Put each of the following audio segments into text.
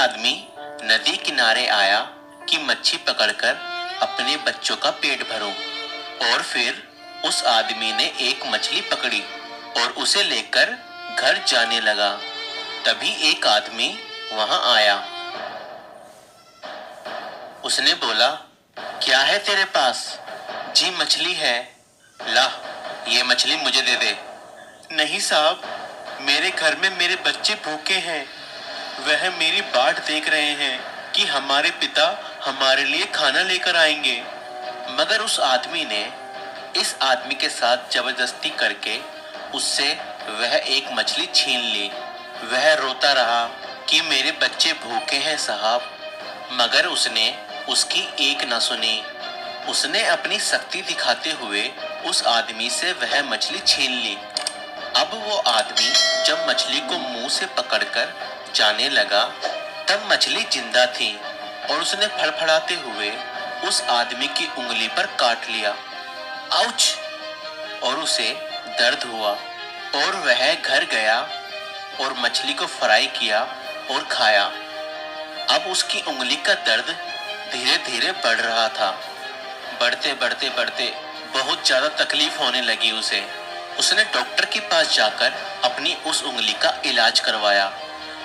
आदमी नदी किनारे आया कि मच्छी पकड़कर अपने बच्चों का पेट भरूं। और फिर उस आदमी ने एक मछली पकड़ी और उसे लेकर घर जाने लगा। तभी एक आदमी वहां आया। उसने बोला, क्या है तेरे पास? जी मछली है। ला, ये मछली मुझे दे दे। नहीं साहब, मेरे घर में मेरे बच्चे भूखे हैं। वह मेरी बाट देख रहे हैं कि हमारे पिता हमारे लिए खाना लेकर आएंगे। मगर उस आदमी ने इस आदमी के साथ जबरदस्ती करके उससे वह एक मछली छीन ली। वह रोता रहा कि मेरे बच्चे भूखे हैं साहब, मगर उसने उसकी एक न सुनी। उसने अपनी शक्ति दिखाते हुए उस आदमी से वह मछली छीन ली। अब वो आदमी जब मछली को मुंह से पकड़कर जाने लगा, तब मछली जिंदा थी और उसने फड़फड़ाते हुए उस आदमी की उंगली पर काट लिया। आउच! और उसे दर्द हुआ और वह घर गया और मछली को फ्राई किया और खाया। अब उसकी उंगली का दर्द धीरे धीरे बढ़ रहा था। बढ़ते बढ़ते बढ़ते बहुत ज्यादा तकलीफ होने लगी उसे। उसने डॉक्टर के पास जाकर अपनी उस उंगली का इलाज करवाया,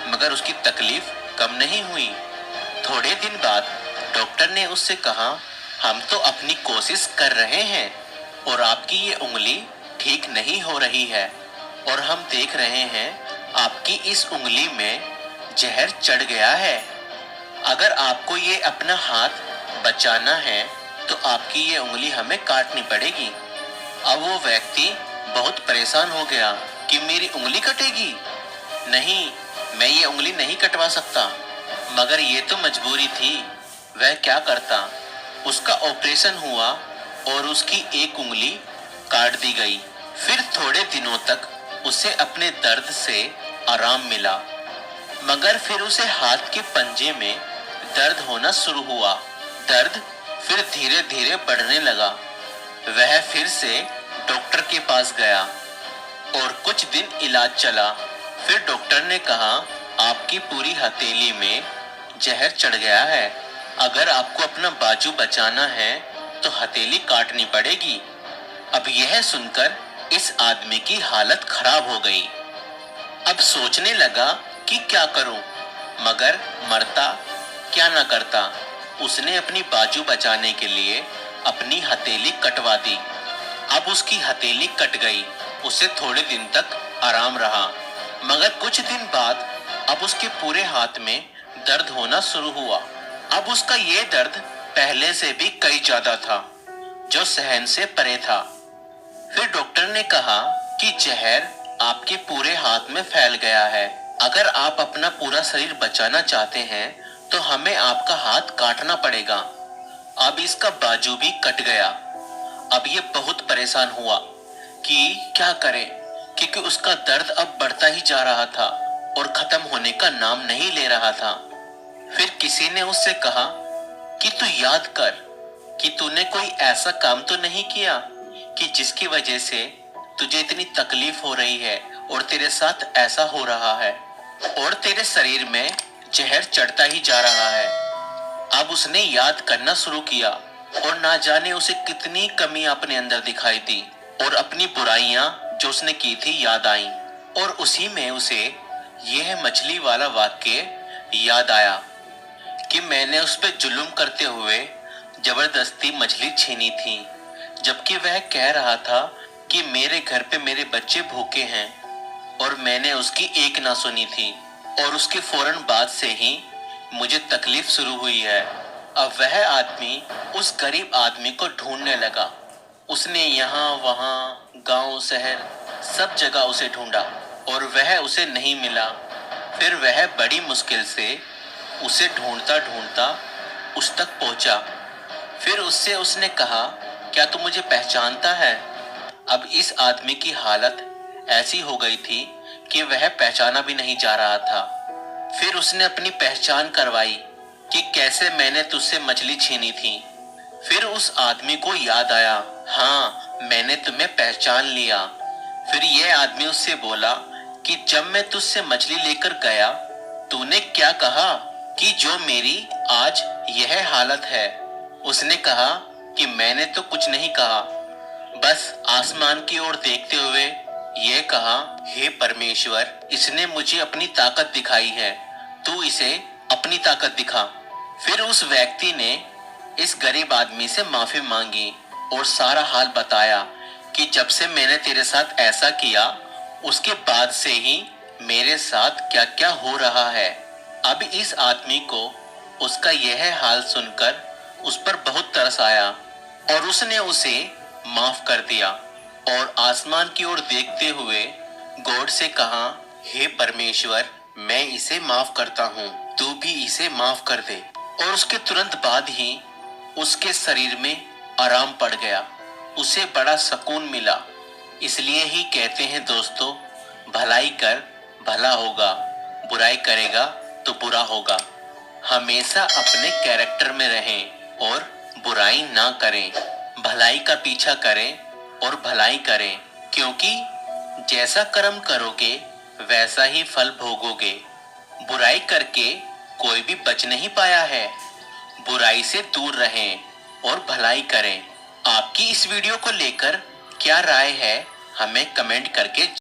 मगर उसकी तकलीफ कम नहीं हुई। थोड़े दिन बाद डॉक्टर ने उससे कहा, हम तो अपनी कोशिश कर रहे हैं और आपकी ये उंगली ठीक नहीं हो रही है और हम देख रहे हैं आपकी इस उंगली में जहर चढ़ गया है। अगर आपको ये अपना हाथ बचाना है तो आपकी ये उंगली हमें काटनी पड़ेगी। अब वो व्यक्ति बहुत परेशान हो गया कि मेरी उंगली कटेगी। नहीं, मैं ये उंगली नहीं कटवा सकता। मगर ये तो मजबूरी थी। वह क्या करता? उसका ऑपरेशन हुआ और उसकी एक उंगली काट दी गई। फिर थोड़े दिनों तक उसे अपने दर्द से आराम मिला, मगर फिर उसे हाथ के पंजे में दर्द होना शुरू हुआ। दर्द फिर धीरे धीरे बढ़ने लगा। वह फिर से डॉक्टर के पास गया और कुछ दिन इलाज चला। फिर डॉक्टर ने कहा, आपकी पूरी हथेली में जहर चढ़ गया है। अगर आपको अपना बाजू बचाना है तो हथेली काटनी पड़ेगी। अब यह सुनकर इस आदमी की हालत खराब हो गई। अब सोचने लगा कि क्या करूं, मगर मरता क्या ना करता। उसने अपनी बाजू बचाने के लिए अपनी हथेली कटवा दी। अब उसकी हथेली कट गई। उसे थोड़े दिन तक आराम रहा, मगर कुछ दिन बाद अब उसके पूरे हाथ में दर्द होना शुरू हुआ। अब उसका ये दर्द पहले से भी कई ज्यादा था, जो सहन से परे था। फिर डॉक्टर ने कहा कि जहर आपके पूरे हाथ में फैल गया है। अगर आप अपना पूरा शरीर बचाना चाहते हैं तो हमें आपका हाथ काटना पड़ेगा। अब इसका बाजू भी कट गया। अब ये बहुत परेशान हुआ कि क्या करे, क्योंकि उसका दर्द अब बढ़ता ही जा रहा था और खत्म होने का नाम नहीं ले रहा था। फिर किसी ने उससे कहा कि तू याद कर कि तूने कोई ऐसा काम तो नहीं किया कि जिसकी वजह से तुझे इतनी तकलीफ हो रही है और तेरे साथ ऐसा हो रहा है और तेरे शरीर में जहर चढ़ता ही जा रहा है। अब उसने याद करना शुरू किया और ना जाने उसे कितनी कमी अपने अंदर दिखाई दी और अपनी बुराइयां जो उसने की थी याद आई। और उसी में उसे यह मछली वाला वाक्य याद आया कि मैंने उस पर जुल्म करते हुए जबरदस्ती मछली छीनी थी, जबकि वह कह रहा था कि मेरे घर पे मेरे बच्चे भूखे हैं और मैंने उसकी एक ना सुनी थी। और उसके फौरन बाद से ही मुझे तकलीफ शुरू हुई है। अब वह आदमी उस गरीब आदमी को ढूंढने लगा। उसने यहाँ वहाँ, गांव शहर सब जगह उसे ढूंढा और वह उसे नहीं मिला। फिर वह बड़ी मुश्किल से उसे ढूंढता ढूंढता उस तक पहुंचा। फिर उससे उसने कहा, क्या तू मुझे पहचानता है? अब इस आदमी की हालत ऐसी हो गई थी कि वह पहचाना भी नहीं जा रहा था। फिर उसने अपनी पहचान करवाई कि कैसे मैंने तुझसे मछली छीनी थी। फिर उस आदमी को याद आया, हाँ, मैंने तुम्हें पहचान लिया। फिर यह आदमी उससे बोला कि जब मैं तुझसे मछली लेकर गया, तूने क्या कहा कि जो मेरी आज यह हालत है। उसने कहा कि मैंने तो कुछ नहीं कहा, बस आसमान की ओर देखते हुए ये कहा, हे परमेश्वर, इसने मुझे अपनी ताकत दिखाई है, तू इसे अपनी ताकत दिखा। फिर उस व्यक्ति ने इस गरीब आदमी से माफी मांगी और सारा हाल बताया कि जब से मैंने तेरे साथ ऐसा किया, उसके बाद से ही मेरे साथ क्या क्या हो रहा है। अब इस आदमी को उसका यह हाल सुनकर उस पर बहुत तरस आया और उसने उसे माफ कर दिया और आसमान की ओर देखते हुए गॉड से कहा, हे परमेश्वर, मैं इसे माफ करता हूँ, तू भी इसे माफ कर दे। और उसके तुरंत बाद ही उसके शरीर में आराम पड़ गया, उसे बड़ा सुकून मिला। इसलिए ही कहते हैं दोस्तों, भलाई कर भला होगा, बुराई करेगा तो बुरा होगा। हमेशा अपने कैरेक्टर में रहें और बुराई ना करें, भलाई का पीछा करें और भलाई करें, क्योंकि जैसा कर्म करोगे वैसा ही फल भोगोगे। बुराई करके कोई भी बच नहीं पाया है। बुराई से दूर रहें और भलाई करें। आपकी इस वीडियो को लेकर क्या राय है, हमें कमेंट करके